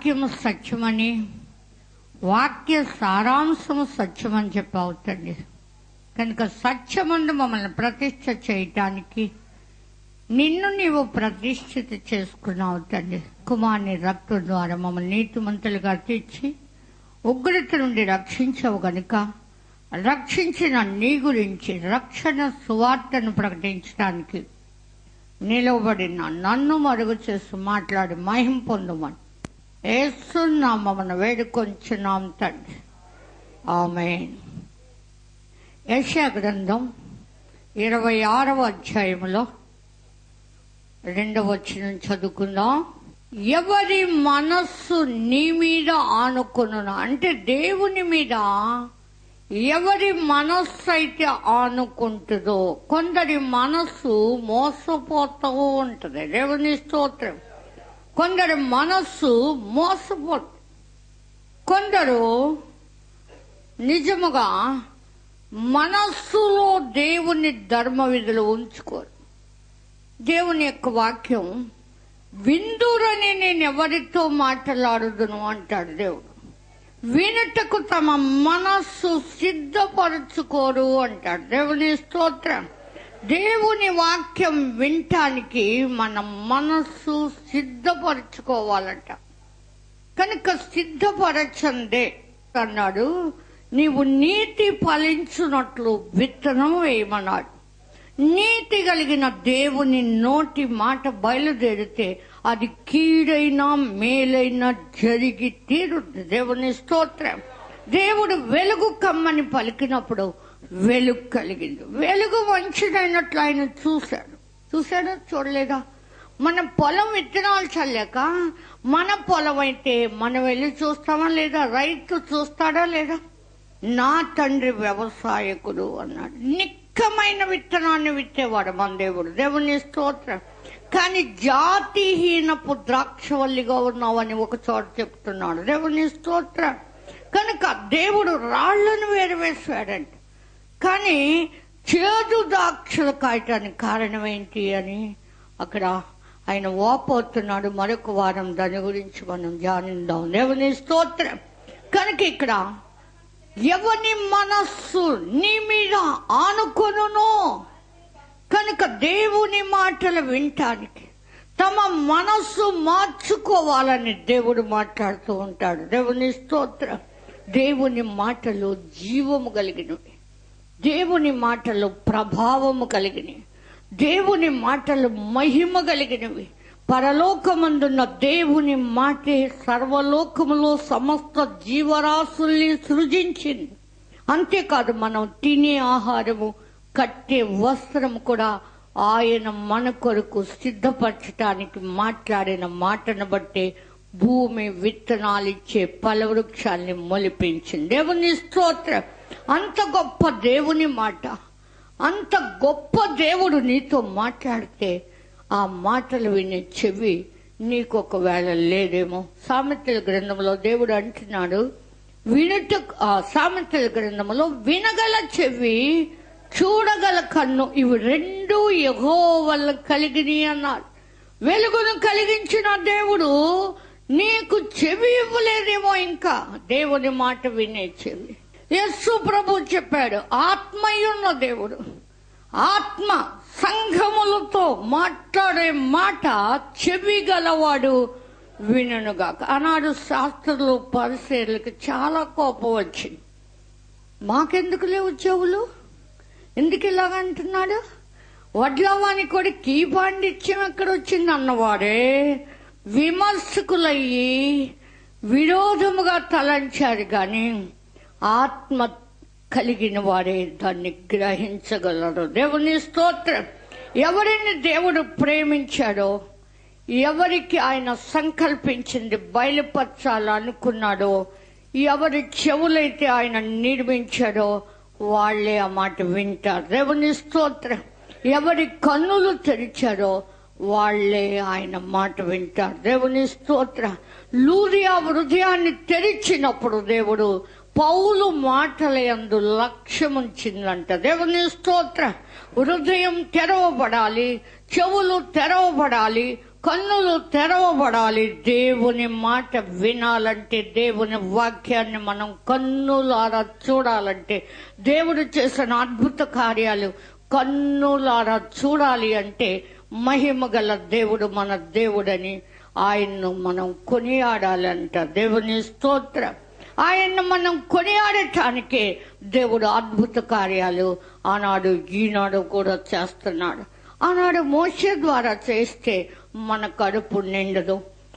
వాక్యము సత్యమని, వాక్య సారాంశము సత్యమని చెప్పావు తండ్రి. కనుక సత్యమందు మమ్మల్ని ప్రతిష్ఠ చేయటానికి నిన్ను నీవు ప్రతిష్ఠిత చేసుకున్నావు తండ్రి. కుమారుని రక్తం ద్వారా మమ్మల్ని నీతిమంతులుగా తీర్చి ఉగ్రత నుండి రక్షించవు గనుక రక్షించిన నీ గురించి రక్షణ సువార్తను ప్రకటించడానికి నిలవబడిన నన్ను మరుగు చేసి మాట్లాడి మహిమ పొందమని యేసు నామమున వేడుకొంచున్నాం తండ్రి. ఆమేన్. యెషయా గ్రంథం 26వ అధ్యాయములో 2వ వచనం చదువుకుందాం. ఎవరి మనస్సు నీ మీద ఆనుకొనును, అంటే దేవుని మీద ఎవరి మనస్సు అయితే ఆనుకుంటుందో, కొందరి మనస్సు మోసపోతూ ఉంటుంది. దేవుని స్తోత్రం. కొందరి మనస్సు మోసపోతుంది. కొందరు నిజముగా మనస్సులో దేవుని ధర్మ విధులు ఉంచుకోరు. దేవుని యొక్క వాక్యం విందురని నేను ఎవరితో మాట్లాడుదును అంటాడు దేవుడు. వినుటకు తమ మనస్సు సిద్ధపరచుకోరు అంటాడు. దేవుని స్తోత్రం. దేవుని వాక్యం వినటానికి మన మనస్సు సిద్ధపరచుకోవాలంట. కనుక సిద్ధపరచందే అన్నాడు. నీవు నీతి ఫలించున్నట్లు విత్తనం వేయమన్నాడు. నీతి కలిగిన దేవుని నోటి మాట బయలుదేరితే అది కీడైనా మేలైనా జరిగి తీరుద్ది. దేవుని స్తోత్రం. దేవుడు వెలుగు కమ్మని పలికినప్పుడు వెలుగు కలిగింది. వెలుగు మంచిదైనట్లు ఆయన చూశాడా చూడలేదా? మన పొలం విత్తనాలు చల్లాక మన పొలం అయితే మనం వెళ్ళి చూస్తామా లేదా? రైతు చూస్తాడా లేదా? నా తండ్రి వ్యవసాయకుడు అన్నాడు. నిక్కమైన విత్తనాన్ని విత్తేవాడు మన దేవుడు. దేవుని స్తోత్రం. కానీ జాతిహీనపు ద్రాక్షవల్లిగా ఉన్నావని ఒక చోట చెప్తున్నాడు. దేవుని స్తోత్రం. కనుక దేవుడు రాళ్లను వేరువేసాడంట. కానీ చేదు ద్రాక్షలు కాయటానికి కారణం ఏంటి అని అక్కడ ఆయన వాపోతున్నాడు. మరొక వారం దాని గురించి మనం ధ్యానిద్దాం. దేవుని స్తోత్రం. కనుక ఇక్కడ ఎవని మనస్సు నీ మీద ఆనుకొనునో, కనుక దేవుని మాటలు వినటానికి తమ మనస్సు మార్చుకోవాలని దేవుడు మాట్లాడుతూ ఉంటాడు. దేవుని స్తోత్రం. దేవుని మాటలు జీవము కలిగినవి, దేవుని మాటలు ప్రభావము కలిగినవి, దేవుని మాటలు మహిమ కలిగినవి. పరలోకమందున్న దేవుని మాటే సర్వలోకములో సమస్త జీవరాశుల్ని సృజించింది. అంతేకాదు, మనం తినే ఆహారము, కట్టే వస్త్రము కూడా ఆయన మన కొరకు సిద్ధపరచటానికి మాట్లాడిన మాటను బట్టే భూమి విత్తనాలిచ్చే ఫలవృక్షాల్ని మొలిపించింది. దేవుని స్తోత్రం. అంత గొప్ప దేవుని మాట, అంత గొప్ప దేవుడు నీతో మాట్లాడితే ఆ మాటలు వినే చెవి నీకు ఒకవేళ లేదేమో. సామెతల గ్రంథంలో దేవుడు అంటున్నాడు, సామెతల గ్రంథంలో వినగల చెవి, చూడగల కన్ను, ఇవి రెండు యెహోవా వల్ల కలిగిని అన్నాడు. వెలుగును కలిగించిన దేవుడు నీకు చెవి ఇవ్వలేదేమో. ఇంకా దేవుని మాట వినే చెవి. యేసు ప్రభు చెప్పాడు, ఆత్మయున్న దేవుడు, ఆత్మ సంఘములతో మాట్లాడే మాట చెవి గలవాడు వినుగాక. ఆనాడు శాస్త్రులు పరిసయ్యులకు చాలా కోపం వచ్చింది. మాకెందుకు లేవు చెవులు? ఎందుకు ఇలాగ అంటున్నాడు? వడ్లవాని కూడా కీ పాండిత్యం ఎక్కడొచ్చింది అన్నవాడే విమర్శకులయ్యి విరోధముగా తలంచారు. కానీ ఆత్మ కలిగిన వారే దాన్ని గ్రహించగలరు. దేవుని స్తోత్రం. ఎవరిని దేవుడు ప్రేమించాడో, ఎవరికి ఆయన సంకల్పించింది బయలుపరచాలనుకున్నాడో, ఎవరి చెవులైతే ఆయన నిర్మించాడో వాళ్లే ఆ మాట వింటారు. దేవుని స్తోత్రం. ఎవరి కన్నులు తెరిచాడో వాళ్లే ఆయన మాట వింటారు. దేవుని స్తోత్రం. లూదియా హృదయాన్ని తెరిచినప్పుడు దేవుడు పౌలు మాటల యందు లక్ష్యముంచిందంట. దేవుని స్తోత్రం. హృదయం తెరవబడాలి, చెవులు తెరవబడాలి, కన్నులు తెరవబడాలి. దేవుని మాట వినాలంటే, దేవుని వాక్యాన్ని మనం కన్నులారా చూడాలంటే, దేవుడు చేసిన అద్భుత కార్యాలు కన్నులారా చూడాలి అంటే, మహిమ గల దేవుడు మన దేవుడని ఆయన్ను మనం కొనియాడాలంట. దేవుని స్తోత్రం. ఆయన్ను మనం కొనియాడటానికే దేవుడు అద్భుత కార్యాలు ఆనాడు ఈనాడు కూడా చేస్తున్నాడు. ఆనాడు మోషే ద్వారా చేస్తే మన కడుపు నిండదు.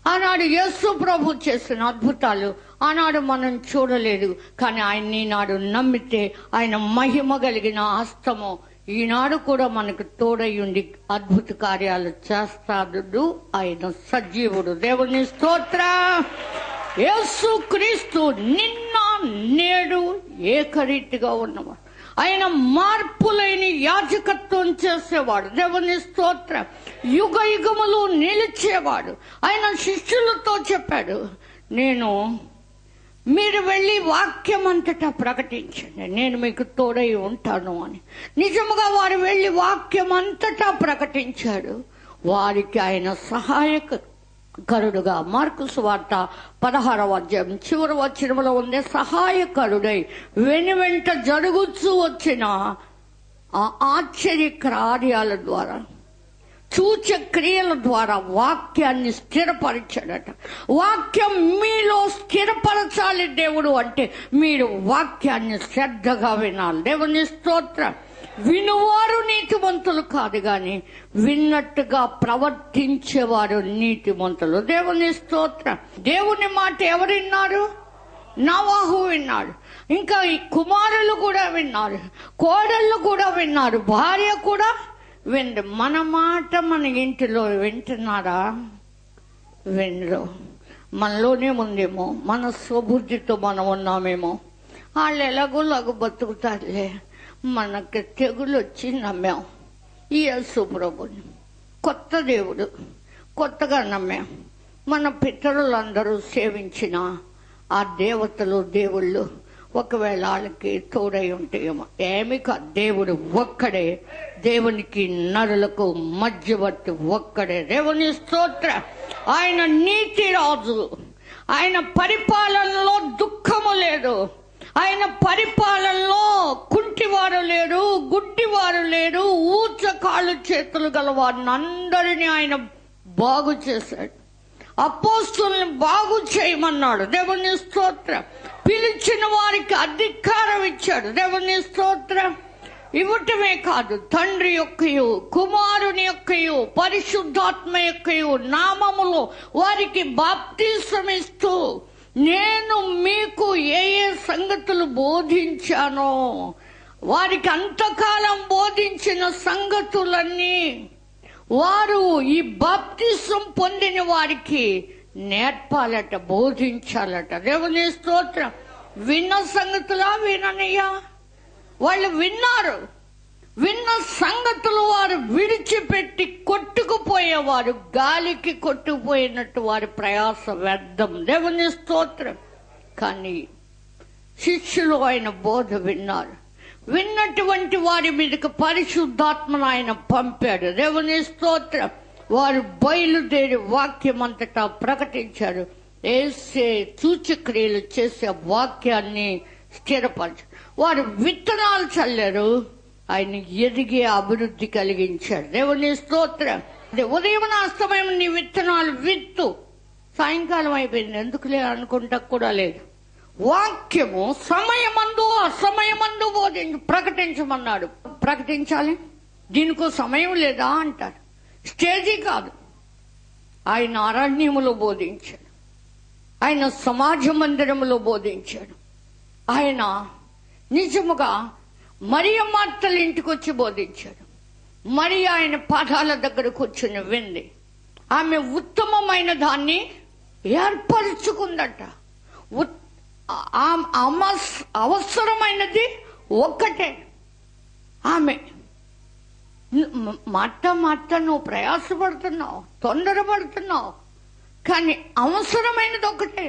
ఆనాడు యేసు ప్రభు చేసిన అద్భుతాలు ఆనాడు మనం చూడలేదు. కానీ ఆయన ఈనాడు నమ్మితే ఆయన మహిమ కలిగిన హస్తము ఈనాడు కూడా మనకు తోడయుండి అద్భుత కార్యాలు చేస్తాడు. ఆయన సజీవుడు. దేవుని స్తోత్రం. యేసు క్రీస్తు నిన్న నేడు ఏకరీతిగా ఉన్నవాడు. ఆయన మార్పులేని యాజకత్వం చేసేవాడు. దేవుని స్తోత్రం. యుగ యుగములు నిలిచేవాడు. ఆయన శిష్యులతో చెప్పాడు, మీరు వెళ్ళి వాక్యం అంతటా ప్రకటించండి, నేను మీకు తోడై ఉంటాను అని. నిజముగా వారు వెళ్ళి వాక్యం అంతటా ప్రకటించాడు. వారికి ఆయన సహాయకరుడుగా, మార్కు సువార్త 16వ అధ్యాయం చివరి వచనంలో ఉంది, సహాయకరుడై వెనువెంట జరుగుతూ వచ్చిన ఆ ఆశ్చర్య కార్యాల ద్వారా, సూచక క్రియల ద్వారా వాక్యాన్ని స్థిరపరిచాడట. వాక్యం మీలో స్థిరపరచాలి దేవుడు అంటే, మీరు వాక్యాన్ని శ్రద్ధగా వినాలి. దేవుని స్తోత్రం. వినువారు నీతిమంతులు కాదు, కానీ విన్నట్టుగా ప్రవర్తించేవారు నీతిమంతులు. దేవుని స్తోత్రం. దేవుని మాట ఎవరు విన్నారు? నోవహు విన్నాడు. ఇంకా ఈ కుమారులు కూడా విన్నారు, కోడళ్ళు కూడా విన్నారు, భార్య కూడా వినరు. మన మాట మన ఇంటిలో వింటున్నారా? వినరు. మనలోనే ఉందేమో, మన స్వబుద్ధితో మనం ఉన్నామేమో. వాళ్ళు ఎలాగోలాగో బతుకుతారులే, మనకి తెగులు వచ్చి నమ్మాం ఈ యేసు ప్రభుని. కొత్త దేవుడు, కొత్తగా నమ్మాం. మన పితరులందరూ సేవించిన ఆ దేవతలు దేవుళ్ళు ఒకవేళ వాళ్ళకి తోడై ఉంటాయేమో. ఏమి కాదు, దేవుడు ఒక్కడే. దేవునికి నరులకు మధ్యవర్తి ఒక్కడే. దేవుని స్తోత్రం. ఆయన నీతి రాజు. ఆయన పరిపాలనలో దుఃఖము లేదు. ఆయన పరిపాలనలో కుంటివారు లేరు, గుడ్డివారు లేరు, ఊచ కాళ్ళు చేతులు గలవారిని అందరినీ ఆయన బాగు చేశాడు. అపోస్తుల్ని బాగు చేయమన్నాడు. దేవుని స్తోత్రం. పిలిచిన వారికి అధికారం ఇచ్చాడు. దేవుని స్తోత్రం. ఇవ్వటమే కాదు, తండ్రి యొక్కయు కుమారుని యొక్కయు పరిశుద్ధాత్మ యొక్కయు నామములో వారికి బాప్తిసమిస్తూ, నేను మీకు ఏ ఏ సంగతులు బోధించానో వారికి అంతకాలం బోధించిన సంగతులన్నీ వారు ఈ బాప్తిసం పొందిన వారికి నేర్పాలట, బోధించాలట. దేవుని స్తోత్రం. విన్న సంగతులా విననయ్యా? వాళ్ళు విన్నారు. విన్న సంగతులు వారు విడిచిపెట్టి కొట్టుకుపోయేవారు. గాలికి కొట్టుకుపోయినట్టు వారి ప్రయాస వ్యర్థం. దేవుని స్తోత్రం. కానీ శిష్యులు ఆయన బోధ విన్నారు. విన్నటువంటి వారి మీదకి పరిశుద్ధాత్మను ఆయన పంపాడు. దేవుని స్తోత్రం. వారు బయలుదేరి వాక్యం అంతటా ప్రకటించారు. ఏసే సూచక్రియలు చేసే వాక్యాన్ని స్థిరపరచారు. వారు విత్తనాలు చల్లారు, ఆయన ఎదిగే అభివృద్ధి కలిగించాడు. దేవుని స్తోత్రం. ఉదయం అస్తమయం నీ విత్తనాలు విత్తు, సాయంకాలం అయిపోయింది ఎందుకులే అనుకుంటా కూడా లేదు. వాక్యము సమయమందు అసమయమందు ప్రకటించమన్నాడు. ప్రకటించాలి. దీనికో సమయం లేదా అంటారు. స్టేజీ కాదు. ఆయన అరణ్యములో బోధించాడు. ఆయన సమాజ మందిరములో బోధించాడు. ఆయన నిజముగా మరియ మార్తల ఇంటికి వచ్చి బోధించాడు. మరి ఆయన పాదాల దగ్గర కూర్చుని వింది. ఆమె ఉత్తమమైన దాన్ని ఏర్పరచుకుందట. అవసరమైనది ఒక్కటే. ఆమె మాట నువ్వు ప్రయాసపడుతున్నావు, తొందరపడుతున్నావు, కానీ అవసరమైనది ఒకటే.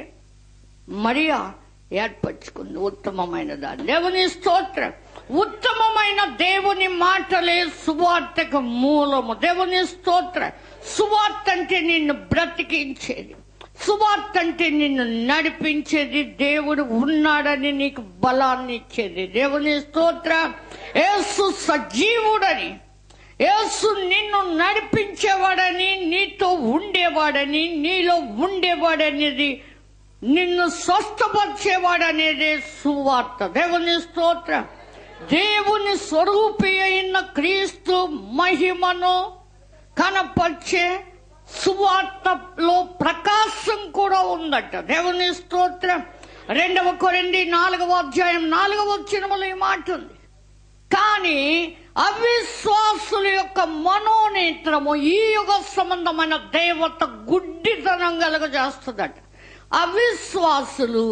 మరియా ఏర్పరచుకుంది ఉత్తమమైన దాన్ని. దేవుని స్తోత్రం. ఉత్తమమైన దేవుని మాటలే సువార్తకు మూలము. దేవుని స్తోత్ర. సువార్త అంటే నిన్ను బ్రతికించేది, సువార్త అంటే నిన్ను నడిపించేది, దేవుడు ఉన్నాడని నీకు బలాన్ని ఇచ్చేది. దేవుని స్తోత్ర. యేసు సజీవుడని, యేసు నిన్ను నడిపించేవాడని, నీతో ఉండేవాడని, నీలో ఉండేవాడనేది, నిన్ను స్వస్థపరిచేవాడనేదే సువార్త. దేవుని స్తోత్ర. దేవుని స్వరూపి అయిన క్రీస్తు మహిమను కనపరిచే సువార్తలో ప్రకాశం కూడా ఉందట. దేవుని స్తోత్రం. 2 కొరింథీ 4:4 ఈ మాట ఉంది. కానీ అవిశ్వాసుల యొక్క మనోనేత్రము ఈ యుగ సంబంధమైన దేవత గుడ్డితనం కలుగజేస్తుందట. అవిశ్వాసులు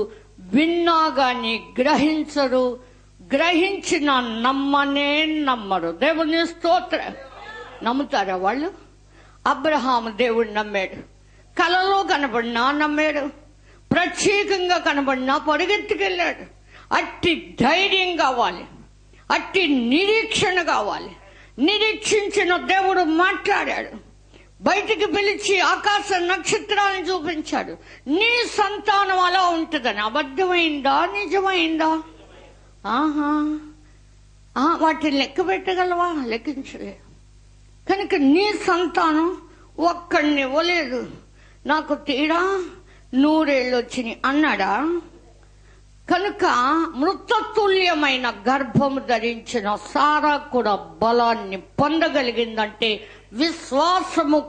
విన్నా గాని గ్రహించరు, గ్రహించిన నమ్మరు. దేవుని స్తోత్ర. నమ్ముతారా వాళ్ళు? అబ్రహాము దేవుడిని నమ్మాడు, కలలో కనబడినా నమ్మాడు, ప్రత్యేకంగా కనబడినా పరిగెత్తుకెళ్ళాడు. అట్టి ధైర్యం కావాలి, అట్టి నిరీక్షణ కావాలి. నిరీక్షించిన దేవుడు మాట్లాడాడు, బయటికి పిలిచి ఆకాశ నక్షత్రాలను చూపించాడు. నీ సంతానం అలా ఉంటుందని. అబద్ధమైందా నిజమైందా? వాటిని లెక్క పెట్టగలవా? లెక్కించలేదు. కనుక నీ సంతానం ఒక్కడిని ఇవ్వలేదు. నాకు తీరా 100 ఏళ్ళు వచ్చినాయి అన్నాడా? కనుక మృతతుల్యమైన గర్భము ధరించిన సారా కూడా బలాన్ని పొందగలిగిందంటే విశ్వాసము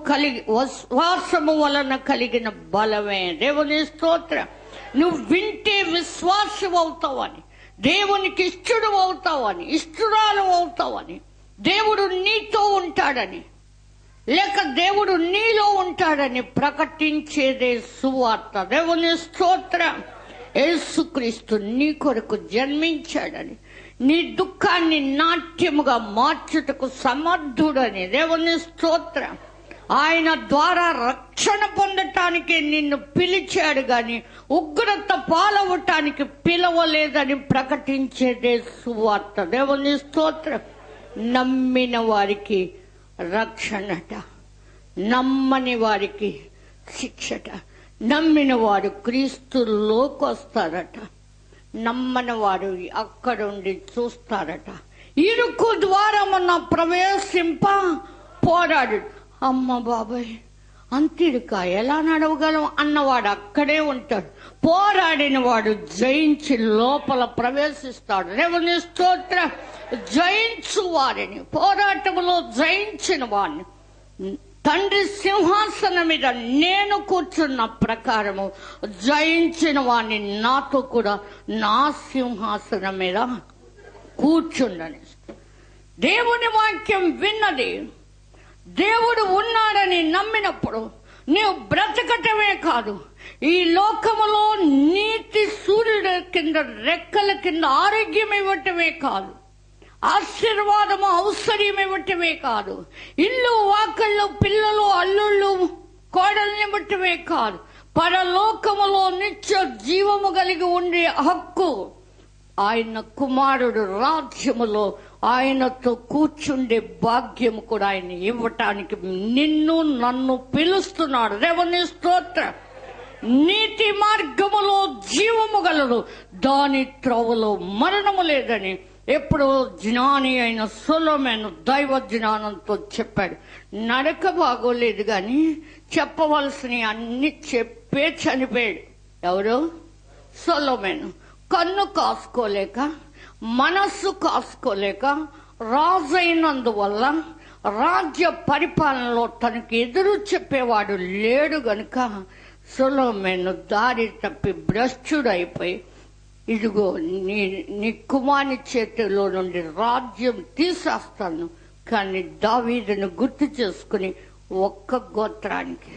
వలన కలిగిన బలమే. దేవుని స్తోత్రం. నువ్వు వింటే విశ్వాసం అవుతావని, దేవునికి ఇష్టడు అవుతావని, ఇష్టరాలు అవుతావని, దేవుడు నీతో ఉంటాడని, లేక దేవుడు నీలో ఉంటాడని ప్రకటించేదే సువార్త. దేవుని స్తోత్రం. యేసుక్రీస్తు నీ కొరకు జన్మించాడని, నీ దుఃఖాన్ని నాట్యముగా మార్చుటకు సమర్థుడని. దేవుని స్తోత్రం. ఆయన ద్వారా రక్షణ పొందటానికి నిన్ను పిలిచాడు గాని ఉగ్రత పాలవటానికి పిలవలేదని ప్రకటించేదే సువార్త. దేవుని స్తోత్రం. నమ్మిన వారికి రక్షణట, నమ్మని వారికి శిక్షట. నమ్మిన వాడు క్రీస్తులోకి వస్తారట, నమ్మని వాడు అక్కడుండి చూస్తారట. ఇరుకు ద్వారమున ప్రవేశింప పోరాడు. అమ్మ బాబాయ్, అంతిరుక ఎలా నడవగలం అన్నవాడు అక్కడే ఉంటాడు. పోరాడిన వాడు జయించి లోపల ప్రవేశిస్తాడు. దేవుని స్తోత్రం. జయించు వారిని, పోరాటంలో జయించిన వాడిని తండ్రి సింహాసనం మీద నేను కూర్చున్న ప్రకారము జయించిన వాడిని నాతో కూడా నా సింహాసనం మీద కూర్చుండని. దేవుని వాక్యం విన్నది, దేవుడు ఉన్నాడని నమ్మినప్పుడు నీవు బ్రతకటమే కాదు, ఈ లోకములో నీతి సూర్యుడి కింద రెక్కల కింద ఆరోగ్యం ఇవ్వటమే కాదు, ఆశీర్వాదము ఔషధ్యం ఇవ్వటమే కాదు, ఇల్లు వాకళ్ళు పిల్లలు అల్లుళ్ళు కోడల్ని ఇవ్వటమే కాదు, పరలోకములో నిత్య జీవము కలిగి ఉండే హక్కు, ఆయన కుమారుడు రాజ్యములో ఆయనతో కూర్చుండే భాగ్యము కూడా ఆయన ఇవ్వటానికి నిన్ను నన్ను పిలుస్తున్నాడు. దేవుని స్తోత్రం. నీతి మార్గములో జీవము గలదు, దాని త్రోవలో మరణము లేదని ఎప్పుడు జ్ఞాని అయిన సొలొమోను దైవ జ్ఞానంతో చెప్పాడు. నడక బాగోలేదు గాని చెప్పవలసిన అన్ని చెప్పే చనిపోయాడు. ఎవరు? సొలొమోను. కన్ను కాసుకోలేక, మనస్సు కాసుకోలేక, రాజైనందువల్ల రాజ్య పరిపాలనలో తనకి ఎదురు చెప్పేవాడు లేడు గనుక సొలొమోను దారి తప్పి భ్రష్టుడైపోయి, ఇదిగో నీ కుమారుని చేతిలో నుండి రాజ్యం తీసేస్తాను, కానీ దావీదును గుర్తు చేసుకుని ఒక్క గోత్రానికి